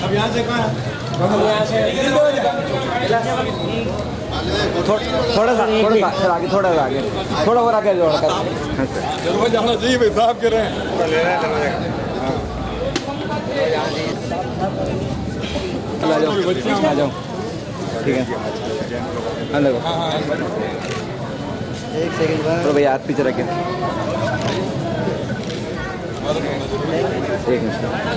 अब यहाँ से कहाँ थोड़ा सा आगे थोड़ा सा आगे थोड़ा और आगे जोड़ कर चलो भाई जाना चाहिए भाई साहब कह रहे हैं आ जाओ ठीक है अंदर एक सेकंड बाद तो भाई हाथ पीछे रखें एक मिनट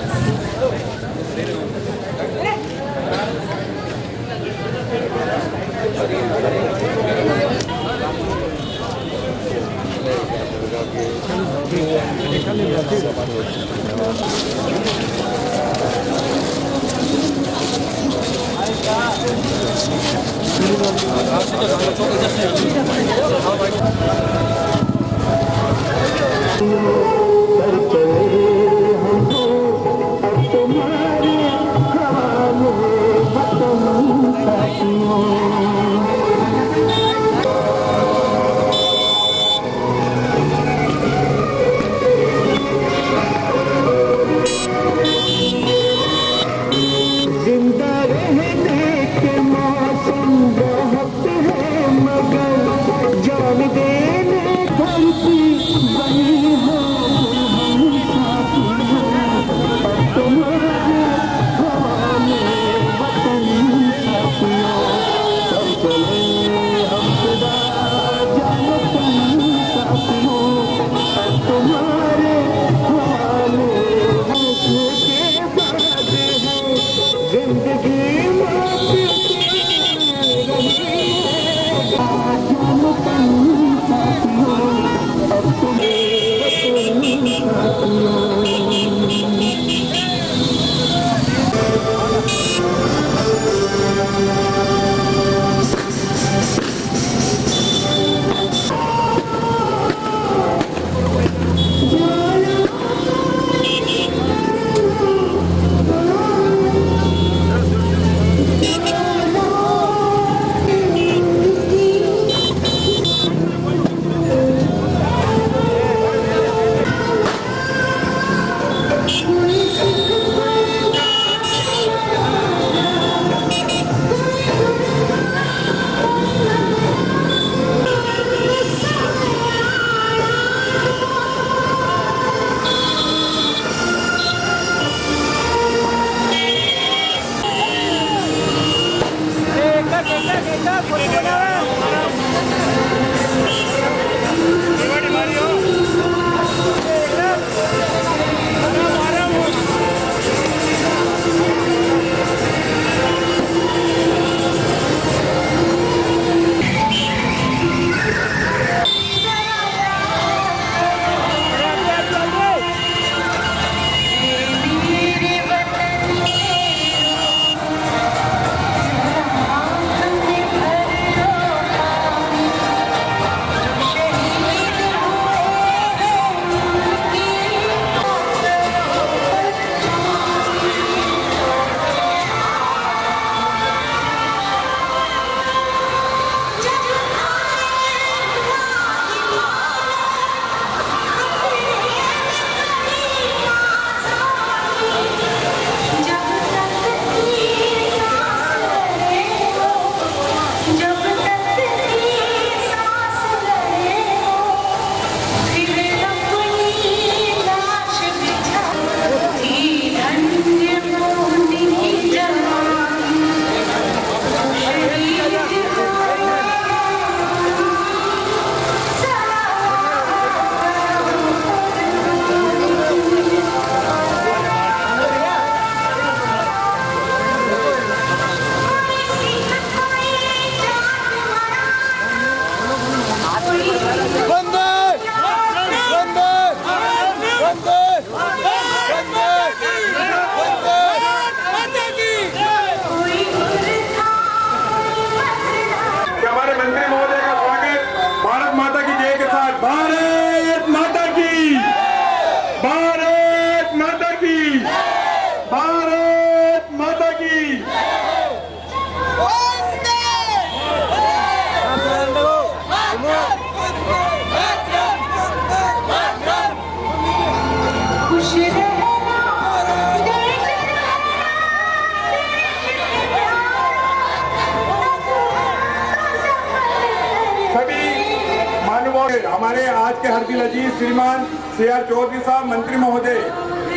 के हरदिल अजीज श्रीमान CR चौधरी साहब मंत्री महोदय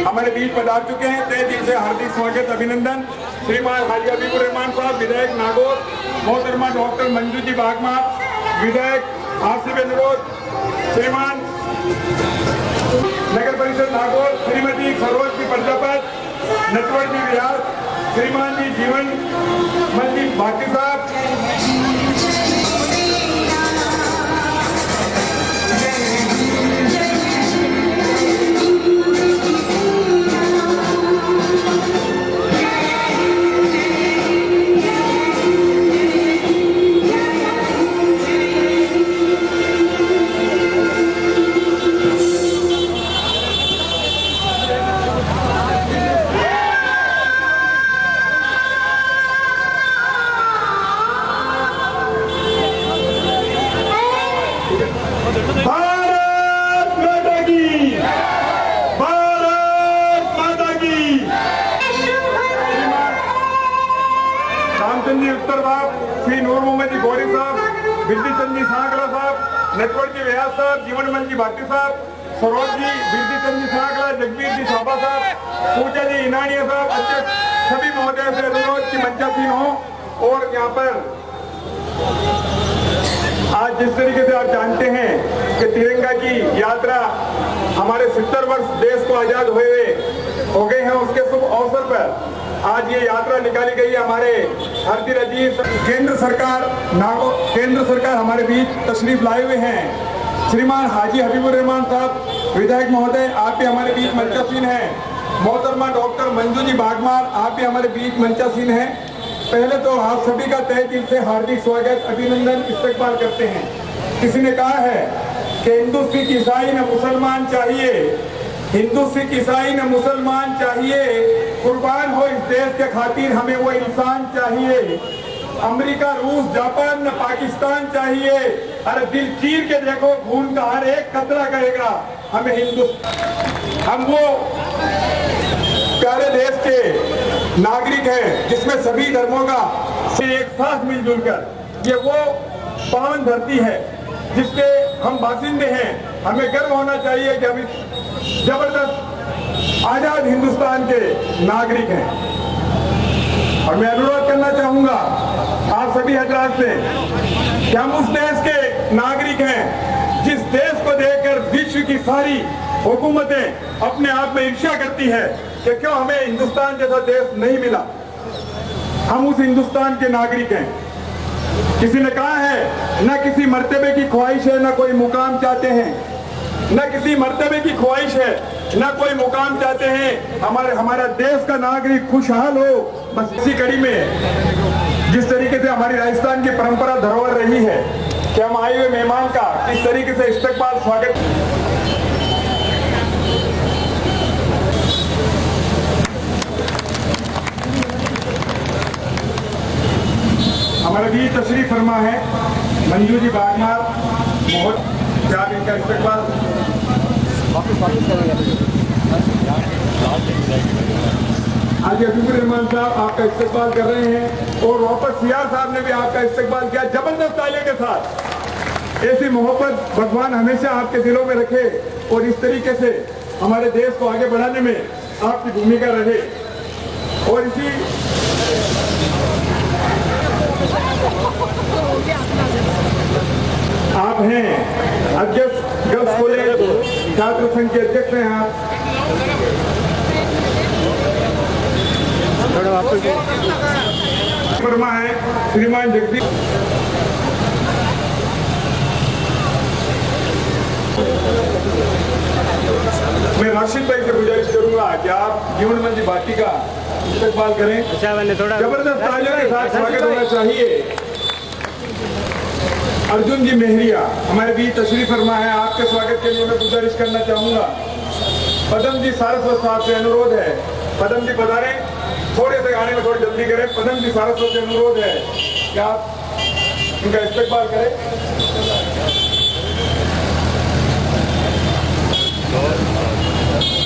हमारे बीच पधार चुके हैं। तहे दिल से हार्दिक स्वागत अभिनंदन। श्रीमान हाजी हबीबुर रहमान साहब विधायक नागौर, मोहतरमा डॉक्टर मंजू जी बागमार विधायक आसिफ अनुरोध, श्रीमान नगर परिषद नागौर श्रीमती सरोज जी प्रजापत, नटवर जी व्यास, श्रीमान जी जीवन मंत्री भाटी साहब, उत्तर बाब श्री नूर मोहम्मद जी गौरी साहब, बिरदी चंद जी सांकला साहब, नटवर जी व्यास साहब, जीवन मन जी भाटी साहब, सरोज जी, बिरदी चंद जी सांकला, जगबीर जी छापा साहब, पूजा जी इनानिया साहब, अध्यक्ष सभी महोदय से अनुरोध की मंचासीन हो। और यहाँ पर आज जिस तरीके से आप जानते हैं कि तिरंगा की यात्रा हमारे 70 वर्ष देश को आजाद हुए हो गए हैं, उसके शुभ अवसर पर आज ये यात्रा निकाली गई है। हमारे हरदिल अजीज केंद्र सरकार हमारे बीच तशरीफ लाए हुए हैं। श्रीमान हाजी हबीबुर रहमान साहब विधायक महोदय आप भी हमारे बीच मंचासीन हैं। मोहतरमा डॉक्टर मंजू जी बागमार आप भी हमारे बीच मंचासीन हैं। पहले तो आप सभी का तहे दिल से हार्दिक स्वागत अभिनंदन इस्तकबाल करते हैं। किसी ने कहा है कि हिंदू सिख ईसाई न मुसलमान चाहिए, हिंदू सिख ईसाई न मुसलमान चाहिए, कुर्बान हो इस देश के खातिर हमें वो इंसान चाहिए। अमेरिका रूस जापान न पाकिस्तान चाहिए, अरे दिल चीर के देखो खून का हर एक कतरा कहेगा हमें हम वो प्यारे देश के नागरिक हैं जिसमें सभी धर्मों का एक साथ मिलजुल कर ये वो पावन धरती है जिसके हम बासिंदे हैं। हमें गर्व होना चाहिए कि हम इस जबरदस्त आजाद हिंदुस्तान के नागरिक हैं। और मैं अनुरोध करना चाहूंगा आप सभी हजरात से कि हम उस देश के नागरिक हैं जिस देश को देखकर विश्व की सारी हुकूमतें अपने आप में ईर्ष्या करती है कि क्यों हमें हिंदुस्तान जैसा देश नहीं मिला। हम उस हिंदुस्तान के नागरिक हैं। किसी ने कहा है न किसी मर्तबे की ख्वाहिश है न कोई मुकाम चाहते हैं, न किसी मर्तबे की ख्वाहिश है न कोई मुकाम चाहते हैं, हमारा देश का नागरिक खुशहाल हो। बस इसी कड़ी में जिस तरीके से हमारी राजस्थान की परंपरा धरोहर रही है कि हम आए हुए मेहमान का किस तरीके से इस्तकबाल स्वागत। हमारे बीच तशरीफ फरमा है मंजू जी बागमार बहुत क्या इनका इस्तकबाल आज हबीबुर रहमान साहब आपका इस्तकबाल कर रहे हैं और वापस CR साहब ने भी आपका इस्तकबाल किया जबरदस्त तालियों के साथ। ऐसी मोहब्बत भगवान हमेशा आपके दिलों में रखे और इस तरीके से हमारे देश को आगे बढ़ाने में आपकी भूमिका रहे। और इसी आप हैं अध्यक्ष गर्ल्स कॉलेज छात्र संघ के अध्यक्ष हैं आप। वर्मा है श्रीमान जगदीश। मैं राशिद भाई से गुजारिश करूंगा कि आप जीवन मंजी भाटी का इस्तकबाल करें। जबरदस्त तालियों के साथ स्वागत होना चाहिए। अर्जुन जी मेहरिया हमारे बीच तशरीफ फरमा है, आपके स्वागत के लिए मैं गुजारिश करना चाहूंगा। पदम जी सारस्वत साहब से अनुरोध है, पदम जी पधारें, थोड़े से गाने में थोड़ी जल्दी करें। पदम जी सारस्वत से अनुरोध है कि आप उनका इस्तकबाल करें।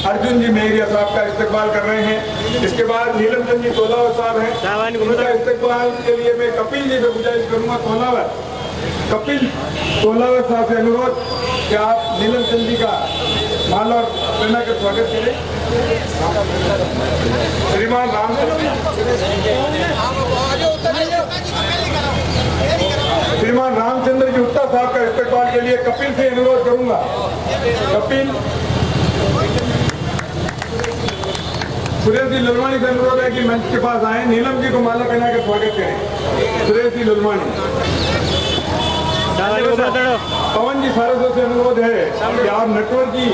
अर्जुन जी मेहरिया साहब का इस्तकबाल कर रहे हैं। इसके बाद नीलम चंद जी तोलावत साहब हैं, उनका इस्तकबाल के लिए मैं कपिल जी से गुजारिश करूंगा। कपिल तोलावत साहब से अनुरोध क्या आप नीलम चंद जी का माला और प्रेरणा का स्वागत करें। श्रीमान रामचंद्र जी उत्ता साहब का इस्तेमाल के लिए कपिल से अनुरोध करूंगा। कपिल, सुरेश जी ललवानी से अनुरोध है कि मंच के पास आए, नीलम जी को माला पहना कर स्वागत करें। सुरेश जी ललवानी। पवन जी सारस्वत से अनुरोध है कि आप नटवर जी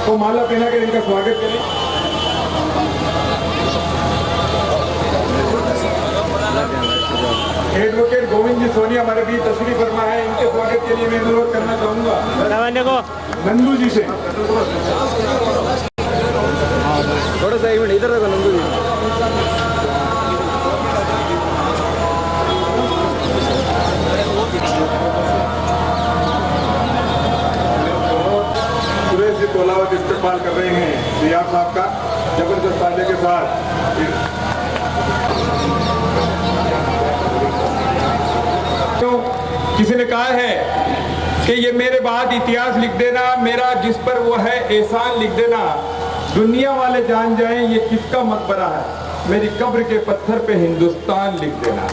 को माला पहना कर इनका स्वागत करें। एडवोकेट गोविंद जी सोनी हमारे बीच तशरीफ फरमा है, इनके स्वागत के लिए मैं अनुरोध करना चाहूंगा नंदू जी से। थोड़ा सा एक मिनट इधर रखो नंदू जी। सुरेश जी तोलावत इस्तेमाल कर रहे हैं रियाज साहब का जबरदस्त ताजे के साथ। तो किसी ने कहा है कि ये मेरे बाद इतिहास लिख देना, मेरा जिस पर वो है एहसान लिख देना, दुनिया वाले जान जाएं ये किसका मकबरा है, मेरी कब्र के पत्थर पे हिंदुस्तान लिख देना,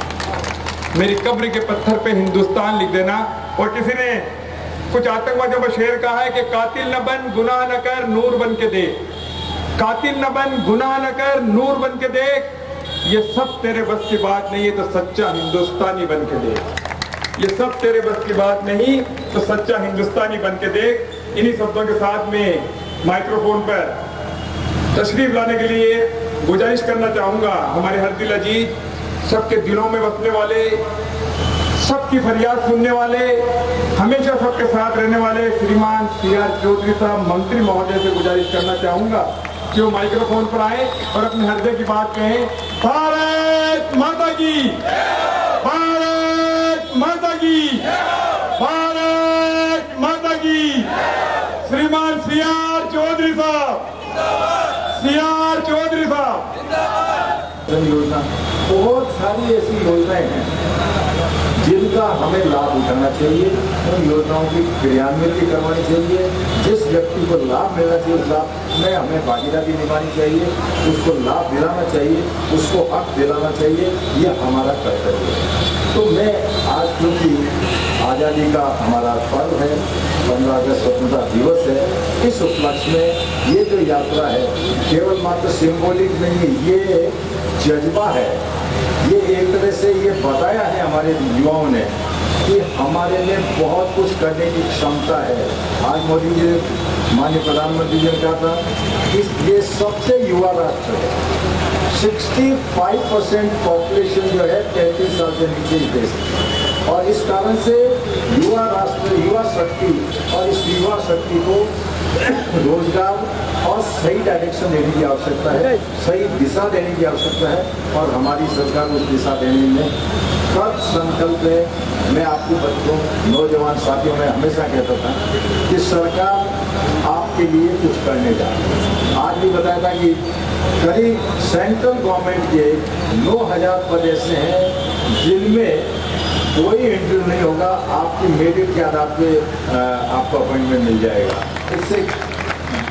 मेरी कब्र के पत्थर पे हिंदुस्तान लिख देना। और किसी ने कुछ आतंकवादियों पर शेर कहा है कि कातिल न बन गुनाह न कर नूर बन के देख, कातिल न बन गुनाह न कर नूर बन के देख, ये सब तेरे बस की बात नहीं है तो सच्चा हिंदुस्तानी बन के देख, ये सब तेरे बस की बात नहीं तो सच्चा हिंदुस्तानी बन के देख। इन्हीं शब्दों के साथ में माइक्रोफोन पर तशरीफ लाने के लिए गुजारिश करना चाहूंगा हमारे हर दिल अजीज, सबके दिलों में बसने वाले, सबकी फरियाद सुनने वाले, हमेशा सबके साथ रहने वाले श्रीमान CR चौधरी साहब मंत्री महोदय से गुजारिश करना चाहूंगा कि वो माइक्रोफोन पर आए और अपने हृदय की बात कहें। भारत माता की, भारत माता की, भारत माता की। श्रीमान CR चौधरी साहब, CR चौधरी साहब। योजना, बहुत सारी ऐसी योजनाएं हैं जिनका हमें लाभ उठाना चाहिए, उन योजनाओं की क्रियान्वित करवानी चाहिए। जिस व्यक्ति को लाभ मिलना चाहिए उस लाभ में हमें भागीदारी निभानी चाहिए, उसको लाभ दिलाना चाहिए, उसको हक दिलाना चाहिए, ये हमारा कर्तव्य है। तो मैं आज क्योंकि आज़ादी का हमारा पर्व है, 15 अगस्त स्वतंत्रता दिवस है, इस उपलक्ष्य में ये जो यात्रा है केवल मात्र सिंबॉलिक नहीं है, ये जज्बा है, ये एक तरह से ये बताया है हमारे युवाओं ने कि हमारे में बहुत कुछ करने की क्षमता है। आज मोदी जी, माननीय प्रधानमंत्री जी ने कहा था कि ये सबसे युवा राष्ट्र है, 65% पॉपुलेशन जो है 33 साल से नीचे इस देश, और इस कारण से युवा राष्ट्र, युवा शक्ति, और इस युवा शक्ति को रोजगार और सही डायरेक्शन देने की आवश्यकता है, सही दिशा देने की आवश्यकता है, और हमारी सरकार उस दिशा देने में कृत संकल्प है। मैं आपको बच्चों, नौजवान साथियों में हमेशा कहता था कि सरकार आपके लिए कुछ करने जा रही है। आज भी बताया था कि करीब सेंट्रल गवर्नमेंट के 9000 पद ऐसे हैं जिनमें कोई इंटरव्यू नहीं होगा, आपकी मेरिट के आधार पे आपको अपॉइंटमेंट मिल जाएगा। इससे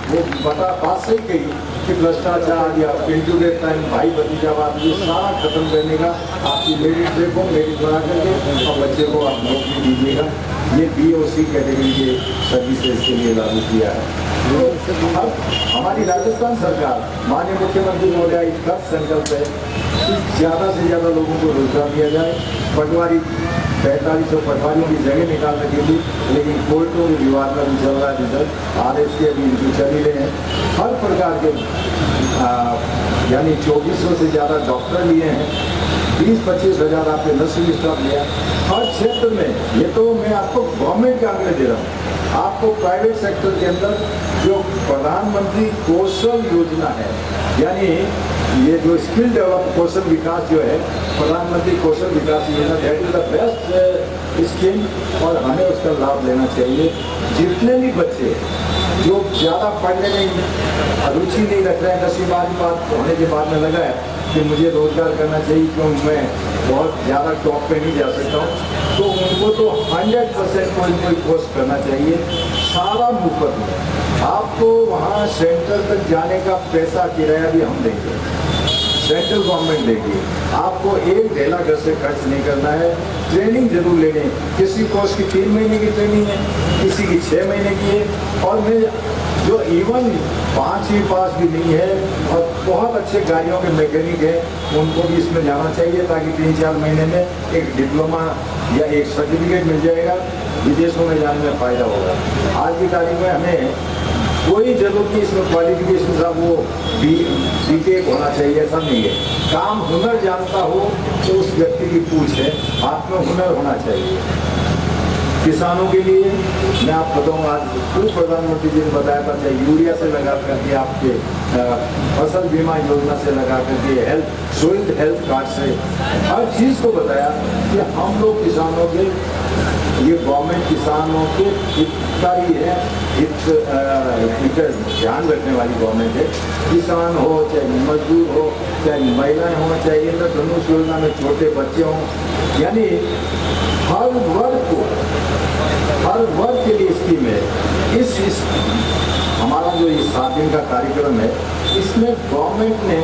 वो बात सही कही कि भ्रष्टाचार या इंटरव्यू टाइम भाई भतीजावाद ये सारा खत्म करने का, आपकी मेरिट देखो, मेरिट बना करके और बच्चे को आप नौकरी दीजिएगा। ये B और C कैटेगरी के सर्विसेज के लिए लागू किया है। तो अब हमारी राजस्थान सरकार, माननीय मुख्यमंत्री महोदय का संकल्प है कि ज़्यादा से ज़्यादा लोगों को रोजगार दिया जाए। पटवारी 4500 पटवारियों की जगह निकालने के लिए, लेकिन कोर्टों में विवाद में भी चल रहा है रिजल्ट, RS के अभी इनकी चल ही रहे हैं। हर प्रकार के यानी 2400 से ज़्यादा डॉक्टर लिए हैं, 20-25 हज़ार आपके नर्सिंग स्टाफ लिया हर क्षेत्र में। ये तो मैं आपको गवर्नमेंट का आंकड़े दे रहा हूँ, आपको प्राइवेट सेक्टर के अंदर जो प्रधानमंत्री कौशल योजना है, यानी ये जो स्किल डेवलप कौशल विकास जो है, प्रधानमंत्री कौशल विकास योजना, that is the best scheme, और हमें उसका लाभ लेना चाहिए। जितने भी बच्चे जो ज़्यादा पढ़ने में रुचि नहीं रख रहे हैं, 10वीं 12वीं पास होने के बाद में लगा है कि मुझे रोजगार करना चाहिए क्योंकि मैं बहुत ज़्यादा टॉप पे नहीं जा सकता हूँ, तो उनको तो 100% कोई कोई कोर्स करना चाहिए। सारा मुफ्त में। आपको वहाँ सेंटर तक जाने का पैसा किराया भी हम देंगे, सेंट्रल गवर्नमेंट देगी। आपको एक ढेला घर से खर्च नहीं करना है। ट्रेनिंग जरूर लेनी है, किसी कोर्स की 3 महीने की ट्रेनिंग है, किसी की 6 महीने की है। और मैं जो इवन 5वीं पास भी नहीं है और बहुत अच्छे गाड़ियों के मैकेनिक हैं, उनको भी इसमें जाना चाहिए, ताकि 3-4 महीने में एक डिप्लोमा या एक सर्टिफिकेट मिल जाएगा। विदेशों में जाने में फ़ायदा होगा। आज की तारीख में हमें कोई जरूरत नहीं इसमें क्वालिफिकेशन साहब वो बीटेक होना चाहिए, ऐसा नहीं है। काम हुनर जानता हो तो उस व्यक्ति की पूछ है, हाथ में हुनर होना चाहिए। किसानों के लिए मैं आपको बताऊँ, आज पूर्व प्रधानमंत्री जी ने बताया था, चाहे यूरिया से लगा करके, आपके फसल बीमा योजना से लगा करके, सोइल हेल्थ कार्ड से, हर चीज़ को बताया कि हम लोग किसानों के, ये गवर्नमेंट किसानों के हितकारी है, ध्यान रखने वाली गवर्नमेंट है। किसान हो, चाहे मजदूर हो, चाहे महिलाएं हो, चाहे इंद्रधनुष योजना में छोटे बच्चे हों, यानी हर वर्ग के लिए स्कीम है। इस हमारा जो ये 7 दिन का कार्यक्रम है, इसमें गवर्नमेंट ने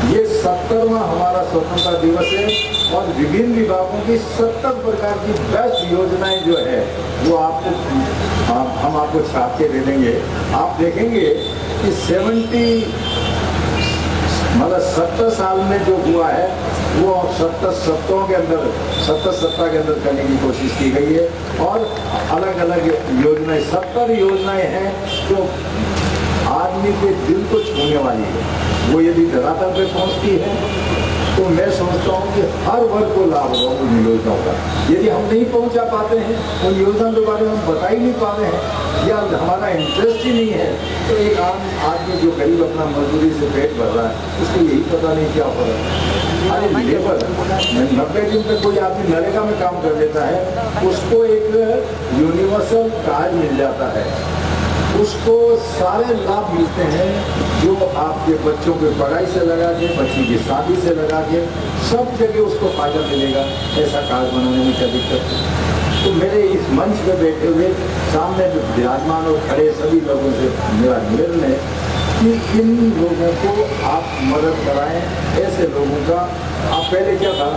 ये 70वां हमारा स्वतंत्रता दिवस है और विभिन्न विभागों की 70 प्रकार की बेस्ट योजनाएं जो है वो हम आपको छाप के दे देंगे। आप देखेंगे कि 70 साल में जो हुआ है वो 70 सप्ताह के अंदर करने की कोशिश की गई है। और अलग अलग योजनाएं, 70 योजनाएं हैं जो आदमी के दिल को छूने वाली है। वो यदि धरातल पे पहुंचती है तो मैं समझता हूँ कि हर वर्ग को लाभ होगा उन योजनाओं का। यदि हम नहीं पहुंचा पाते हैं, उन योजनाओं के बारे में हम बता ही नहीं पा रहे हैं या हमारा इंटरेस्ट ही नहीं है, तो एक आम आदमी जो गरीब अपना मजदूरी से पेट भर रहा है, उसको यही पता नहीं क्या हो रहा है। अरे लेबर 90 दिन पे कोई आदमी नरेगा में काम कर लेता है, उसको एक यूनिवर्सल कार्ड मिल जाता है, उसको सारे लाभ मिलते हैं जो आपके बच्चों के पढ़ाई से लगा के, बच्ची की शादी से लगा के, सब जगह उसको फायदा मिलेगा। ऐसा कार्ड बनाने में क्या दिक्कत है? तो मेरे इस मंच पे बैठे हुए सामने जो विराजमान और खड़े सभी लोगों से मेरा निवेदन है कि इन लोगों को आप मदद कराएं। ऐसे लोगों का आप पहले क्या था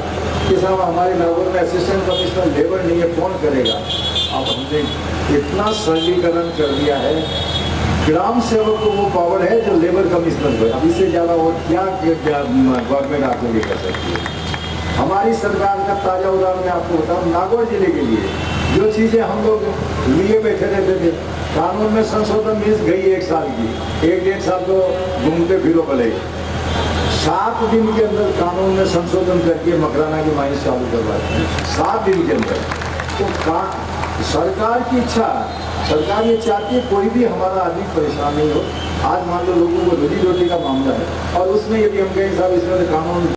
कि साहब हमारे नागौर में असिस्टेंट कमिश्नर लेबर नहीं है, कौन करेगा? अब हमने इतना सरलीकरण कर दिया है, ग्राम सेवक को वो पावर है जो लेबर कमिश्नर को है। अब इससे ज़्यादा और क्या गवर्नमेंट आपको ये कर सकती है? हमारी सरकार का ताज़ा उदाहरण मैं आपको बताऊँ, नागौर जिले के लिए जो चीज़ें हम लोग लिए बैठे रहते थे, कानून में संशोधन मिस गई 1 साल की, 1-1.5 साल तो घूमते फिरो भले 7 दिन के अंदर कानून में संशोधन करके मकराना की माइंस चालू करवाई 7 दिन के अंदर। तो सरकार की इच्छा, सरकार ये चाहती है कोई भी हमारा आदमी परेशान नहीं हो। आज मान लो लोगों को रोजी रोटी का मामला है और उसमें यदि हम कहें साहब इसमें कानून